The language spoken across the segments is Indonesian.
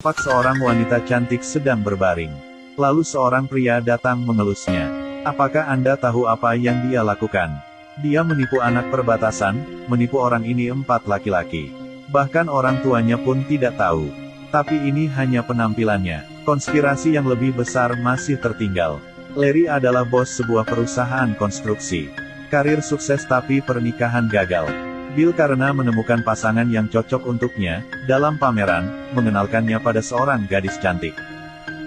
Pak seorang wanita cantik sedang berbaring. Lalu seorang pria datang mengelusnya. Apakah Anda tahu apa yang dia lakukan? Dia menipu anak perbatasan, menipu orang ini 4 laki-laki. Bahkan orang tuanya pun tidak tahu. Tapi ini hanya penampilannya. Konspirasi yang lebih besar masih tertinggal. Larry adalah bos sebuah perusahaan konstruksi. Karir sukses tapi pernikahan gagal. Bill karena menemukan pasangan yang cocok untuknya, dalam pameran, mengenalkannya pada seorang gadis cantik.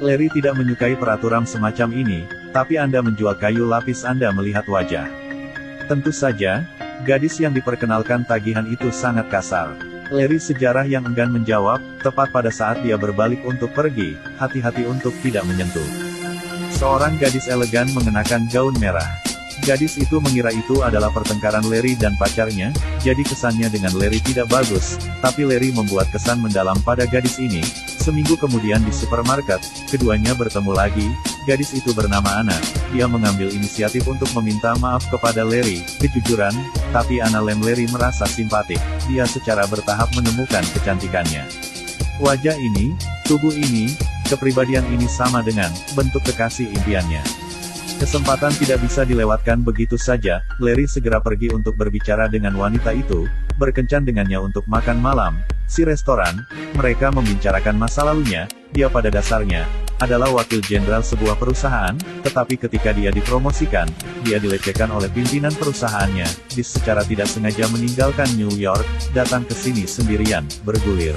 Larry tidak menyukai peraturan semacam ini, tapi Anda menjual kayu lapis Anda melihat wajah. Tentu saja, gadis yang diperkenalkan tagihan itu sangat kasar. Larry sejarah yang enggan menjawab, tepat pada saat dia berbalik untuk pergi, hati-hati untuk tidak menyentuh. Seorang gadis elegan mengenakan gaun merah. Gadis itu mengira itu adalah pertengkaran Larry dan pacarnya, jadi kesannya dengan Larry tidak bagus, tapi Larry membuat kesan mendalam pada gadis ini. Seminggu kemudian di supermarket, keduanya bertemu lagi. Gadis itu bernama Anna. Dia mengambil inisiatif untuk meminta maaf kepada Larry, kejujuran, tapi Anna lem Larry merasa simpatik. Dia secara bertahap menemukan kecantikannya. Wajah ini, tubuh ini, kepribadian ini sama dengan bentuk kekasih impiannya. Kesempatan tidak bisa dilewatkan begitu saja. Larry segera pergi untuk berbicara dengan wanita itu, berkencan dengannya untuk makan malam. Si restoran, mereka membicarakan masa lalunya. Dia pada dasarnya adalah wakil jenderal sebuah perusahaan, tetapi ketika dia dipromosikan, dia dilecehkan oleh pimpinan perusahaannya. Dia secara tidak sengaja meninggalkan New York, datang ke sini sendirian, bergulir.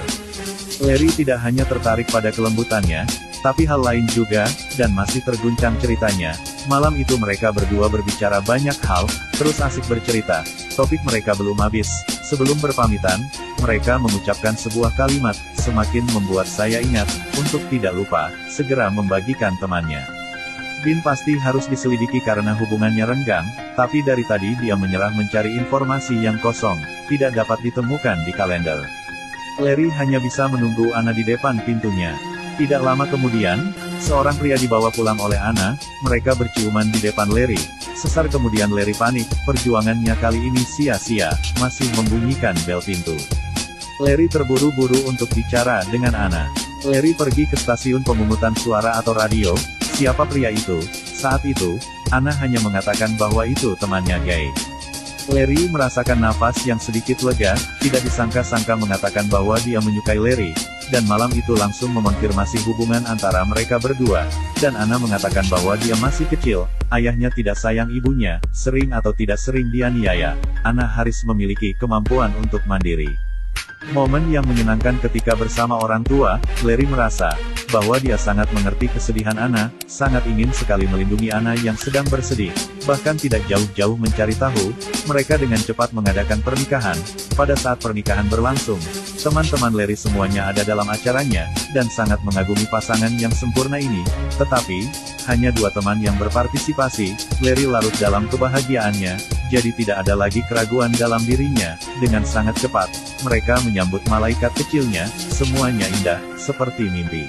Larry tidak hanya tertarik pada kelembutannya, tapi hal lain juga, dan masih terguncang ceritanya. Malam itu mereka berdua berbicara banyak hal, terus asik bercerita. Topik mereka belum habis. Sebelum berpamitan, mereka mengucapkan sebuah kalimat, semakin membuat saya ingat, untuk tidak lupa, segera membagikan temannya. Bin pasti harus diselidiki karena hubungannya renggang, tapi dari tadi dia menyerah mencari informasi yang kosong, tidak dapat ditemukan di kalender. Larry hanya bisa menunggu Anna di depan pintunya. Tidak lama kemudian, seorang pria dibawa pulang oleh Anna. Mereka berciuman di depan Larry. Sesar kemudian Larry panik, perjuangannya kali ini sia-sia, masih membunyikan bel pintu. Larry terburu-buru untuk bicara dengan Anna. Larry pergi ke stasiun pemungutan suara atau radio. Siapa pria itu? Saat itu, Anna hanya mengatakan bahwa itu temannya gay. Larry merasakan nafas yang sedikit lega, tidak disangka-sangka mengatakan bahwa dia menyukai Larry. Dan malam itu langsung mengonfirmasi hubungan antara mereka berdua, dan Anna mengatakan bahwa dia masih kecil, ayahnya tidak sayang ibunya, sering atau tidak sering dianiaya. Anna harus memiliki kemampuan untuk mandiri. Momen yang menyenangkan ketika bersama orang tua, Larry merasa bahwa dia sangat mengerti kesedihan Anna, sangat ingin sekali melindungi Anna yang sedang bersedih, bahkan tidak jauh-jauh mencari tahu. Mereka dengan cepat mengadakan pernikahan. Pada saat pernikahan berlangsung, teman-teman Larry semuanya ada dalam acaranya, dan sangat mengagumi pasangan yang sempurna ini. Tetapi, hanya 2 teman yang berpartisipasi. Larry larut dalam kebahagiaannya, jadi tidak ada lagi keraguan dalam dirinya. Dengan sangat cepat, mereka menyambut malaikat kecilnya, semuanya indah, seperti mimpi.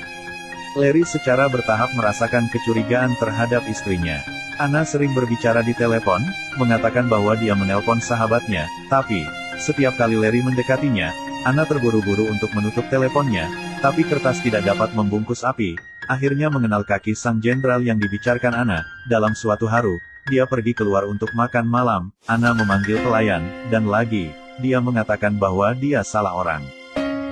Larry secara bertahap merasakan kecurigaan terhadap istrinya. Anna sering berbicara di telepon, mengatakan bahwa dia menelpon sahabatnya, tapi, setiap kali Larry mendekatinya, Anna terburu-buru untuk menutup teleponnya, tapi kertas tidak dapat membungkus api. Akhirnya mengenal kaki sang jenderal yang dibicarakan Anna. Dalam suatu hari, dia pergi keluar untuk makan malam. Anna memanggil pelayan, dan lagi, dia mengatakan bahwa dia salah orang.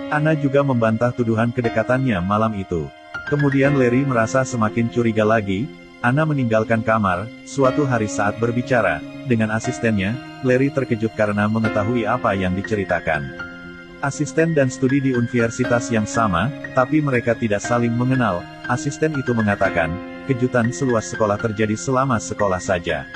Anna juga membantah tuduhan kedekatannya malam itu. Kemudian Larry merasa semakin curiga lagi. Anna meninggalkan kamar. Suatu hari saat berbicara dengan asistennya, Larry terkejut karena mengetahui apa yang diceritakan. Asisten dan studi di universitas yang sama, tapi mereka tidak saling mengenal. Asisten itu mengatakan, kejutan seluas sekolah terjadi selama sekolah saja.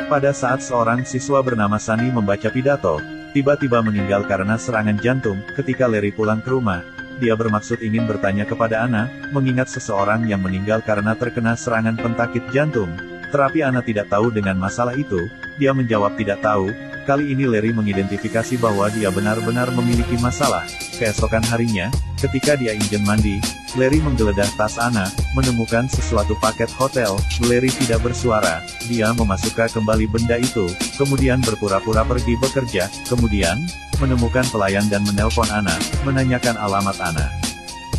Pada saat seorang siswa bernama Sunny membaca pidato, tiba-tiba meninggal karena serangan jantung. Ketika Larry pulang ke rumah, dia bermaksud ingin bertanya kepada Anna, mengingat seseorang yang meninggal karena terkena serangan pentakit jantung. Tetapi Anna tidak tahu dengan masalah itu. Dia menjawab tidak tahu. Kali ini Larry mengidentifikasi bahwa dia benar-benar memiliki masalah. Keesokan harinya, ketika dia ingin mandi, Larry menggeledah tas Anna, menemukan sesuatu paket hotel. Larry tidak bersuara. Dia memasukkan kembali benda itu, kemudian berpura-pura pergi bekerja, kemudian menemukan pelayan dan menelpon Anna, menanyakan alamat Anna.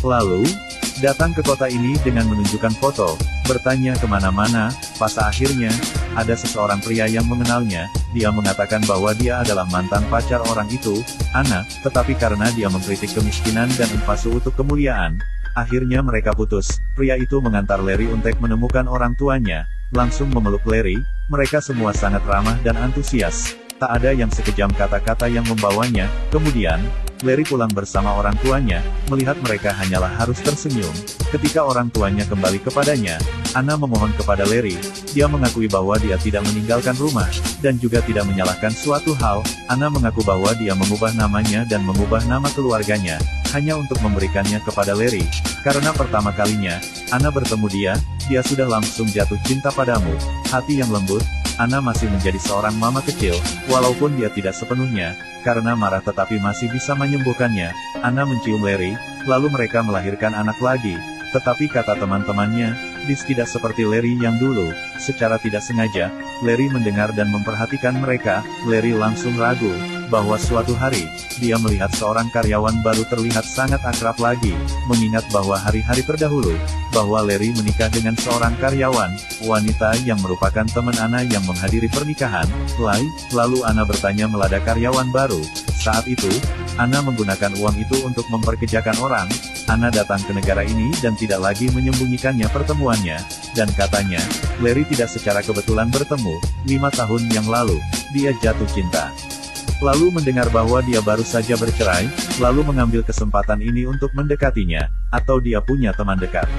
Lalu, datang ke kota ini dengan menunjukkan foto, bertanya kemana-mana, pas akhirnya, ada seseorang pria yang mengenalnya, dia mengatakan bahwa dia adalah mantan pacar orang itu, Anna, tetapi karena dia mengkritik kemiskinan dan invasu untuk kemuliaan, akhirnya mereka putus. Pria itu mengantar Larry untuk menemukan orang tuanya, langsung memeluk Larry, mereka semua sangat ramah dan antusias. Tak ada yang sekejam kata-kata yang membawanya. Kemudian, Larry pulang bersama orang tuanya, melihat mereka hanyalah harus tersenyum. Ketika orang tuanya kembali kepadanya, Anna memohon kepada Larry, dia mengakui bahwa dia tidak meninggalkan rumah, dan juga tidak menyalahkan suatu hal. Anna mengaku bahwa dia mengubah namanya dan mengubah nama keluarganya, hanya untuk memberikannya kepada Larry. Karena pertama kalinya, Anna bertemu dia sudah langsung jatuh cinta padamu. Hati yang lembut, Anna masih menjadi seorang mama kecil, walaupun dia tidak sepenuhnya, karena marah tetapi masih bisa menyembuhkannya. Anna mencium Larry, lalu mereka melahirkan anak lagi. Tetapi kata teman-temannya, Dis tidak seperti Larry yang dulu. Secara tidak sengaja, Larry mendengar dan memperhatikan mereka. Larry langsung ragu, bahwa suatu hari, dia melihat seorang karyawan baru terlihat sangat akrab lagi, mengingat bahwa hari-hari terdahulu, bahwa Larry menikah dengan seorang karyawan, wanita yang merupakan teman Anna yang menghadiri pernikahan. Lalu Anna bertanya melada karyawan baru. Saat itu, Anna menggunakan uang itu untuk memperkejakan orang. Anna datang ke negara ini dan tidak lagi menyembunyikannya pertemuannya, dan katanya, Larry tidak secara kebetulan bertemu. 5 tahun yang lalu, dia jatuh cinta. Lalu mendengar bahwa dia baru saja bercerai, lalu mengambil kesempatan ini untuk mendekatinya, atau dia punya teman dekat.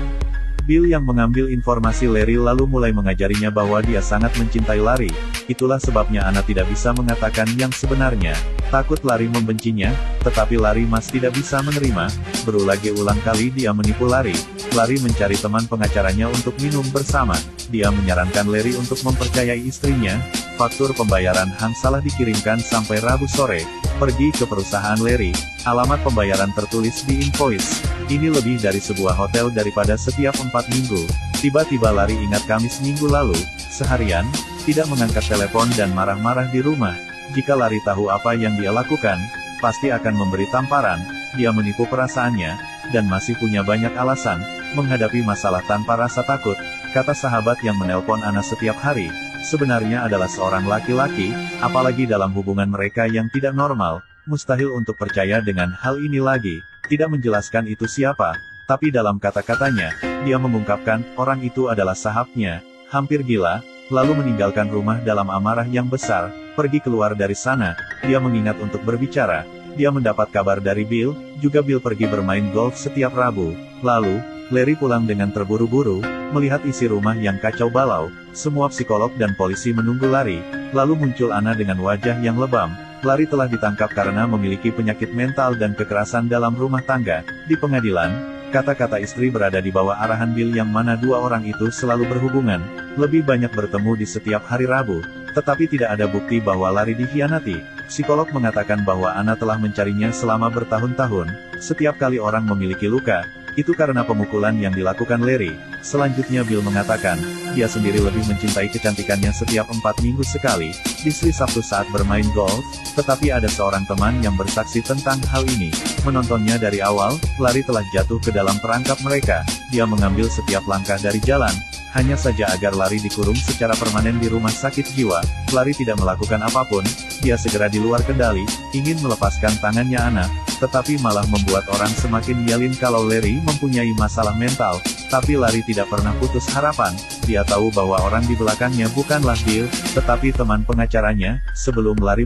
Bill yang mengambil informasi Larry lalu mulai mengajarinya bahwa dia sangat mencintai Larry. Itulah sebabnya Anna tidak bisa mengatakan yang sebenarnya. Takut Larry membencinya, tetapi Larry masih tidak bisa menerima. Berulang kali dia menipu Larry. Larry mencari teman pengacaranya untuk minum bersama. Dia menyarankan Larry untuk mempercayai istrinya. Faktur pembayaran Hang salah dikirimkan sampai Rabu sore. Pergi ke perusahaan Larry. Alamat pembayaran tertulis di invoice. Ini lebih dari sebuah hotel daripada setiap 4 minggu. Tiba-tiba Larry ingat Kamis minggu lalu, seharian, tidak mengangkat telepon dan marah-marah di rumah. Jika Larry tahu apa yang dia lakukan, pasti akan memberi tamparan. Dia menipu perasaannya, dan masih punya banyak alasan, menghadapi masalah tanpa rasa takut. Kata sahabat yang menelpon Anna setiap hari, sebenarnya adalah seorang laki-laki, apalagi dalam hubungan mereka yang tidak normal, mustahil untuk percaya dengan hal ini lagi. Tidak menjelaskan itu siapa, tapi dalam kata-katanya, dia mengungkapkan, orang itu adalah sahabatnya, hampir gila, lalu meninggalkan rumah dalam amarah yang besar, pergi keluar dari sana. Dia mengingat untuk berbicara. Dia mendapat kabar dari Bill, juga Bill pergi bermain golf setiap Rabu. Lalu, Larry pulang dengan terburu-buru, melihat isi rumah yang kacau balau. Semua psikolog dan polisi menunggu Larry. Lalu muncul Anna dengan wajah yang lebam. Larry telah ditangkap karena memiliki penyakit mental dan kekerasan dalam rumah tangga. Di pengadilan, kata-kata istri berada di bawah arahan Bill yang mana dua orang itu selalu berhubungan, lebih banyak bertemu di setiap hari Rabu. Tetapi tidak ada bukti bahwa Larry dikhianati. Psikolog mengatakan bahwa Anna telah mencarinya selama bertahun-tahun. Setiap kali orang memiliki luka, itu karena pemukulan yang dilakukan Larry. Selanjutnya Bill mengatakan, dia sendiri lebih mencintai kecantikannya setiap 4 minggu sekali, di Sabtu saat bermain golf, tetapi ada seorang teman yang bersaksi tentang hal ini. Menontonnya dari awal, Larry telah jatuh ke dalam perangkap mereka. Dia mengambil setiap langkah dari jalan, hanya saja agar Larry dikurung secara permanen di rumah sakit jiwa. Larry tidak melakukan apapun, dia segera di luar kendali, ingin melepaskan tangannya Anna, tetapi malah membuat orang semakin yalin kalau Larry mempunyai masalah mental. Tapi Larry tidak pernah putus harapan. Dia tahu bahwa orang di belakangnya bukanlah Bill, tetapi teman pengacaranya. Sebelum Larry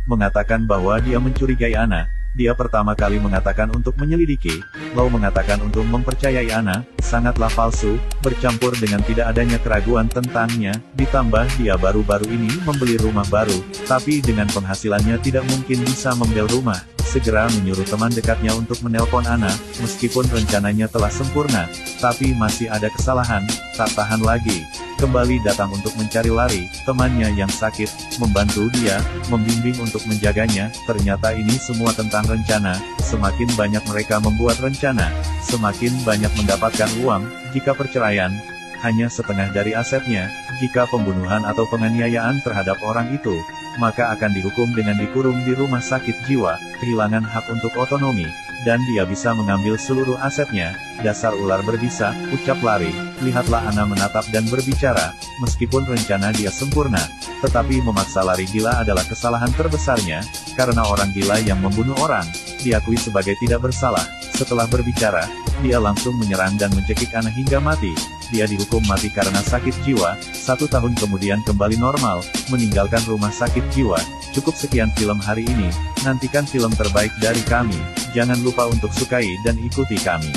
mengatakan bahwa dia mencurigai Anna, dia pertama kali mengatakan untuk menyelidiki, lalu mengatakan untuk mempercayai Anna, sangatlah palsu, bercampur dengan tidak adanya keraguan tentangnya, ditambah dia baru-baru ini membeli rumah baru, tapi dengan penghasilannya tidak mungkin bisa membel rumah. Segera menyuruh teman dekatnya untuk menelpon Anna, meskipun rencananya telah sempurna, tapi masih ada kesalahan, tak tahan lagi. Kembali datang untuk mencari Larry, temannya yang sakit, membantu dia, membimbing untuk menjaganya. Ternyata ini semua tentang rencana. Semakin banyak mereka membuat rencana, semakin banyak mendapatkan uang. Jika perceraian, hanya setengah dari asetnya. Jika pembunuhan atau penganiayaan terhadap orang itu, maka akan dihukum dengan dikurung di rumah sakit jiwa, kehilangan hak untuk otonomi, dan dia bisa mengambil seluruh asetnya. Dasar ular berbisa, ucap Larry. Lihatlah Anna menatap dan berbicara, meskipun rencana dia sempurna, tetapi memaksa Larry gila adalah kesalahan terbesarnya, karena orang gila yang membunuh orang, diakui sebagai tidak bersalah. Setelah berbicara, dia langsung menyerang dan mencekik Anna hingga mati. Dia dihukum mati karena sakit jiwa, 1 tahun kemudian kembali normal, meninggalkan rumah sakit jiwa. Cukup sekian film hari ini, nantikan film terbaik dari kami. Jangan lupa untuk sukai dan ikuti kami.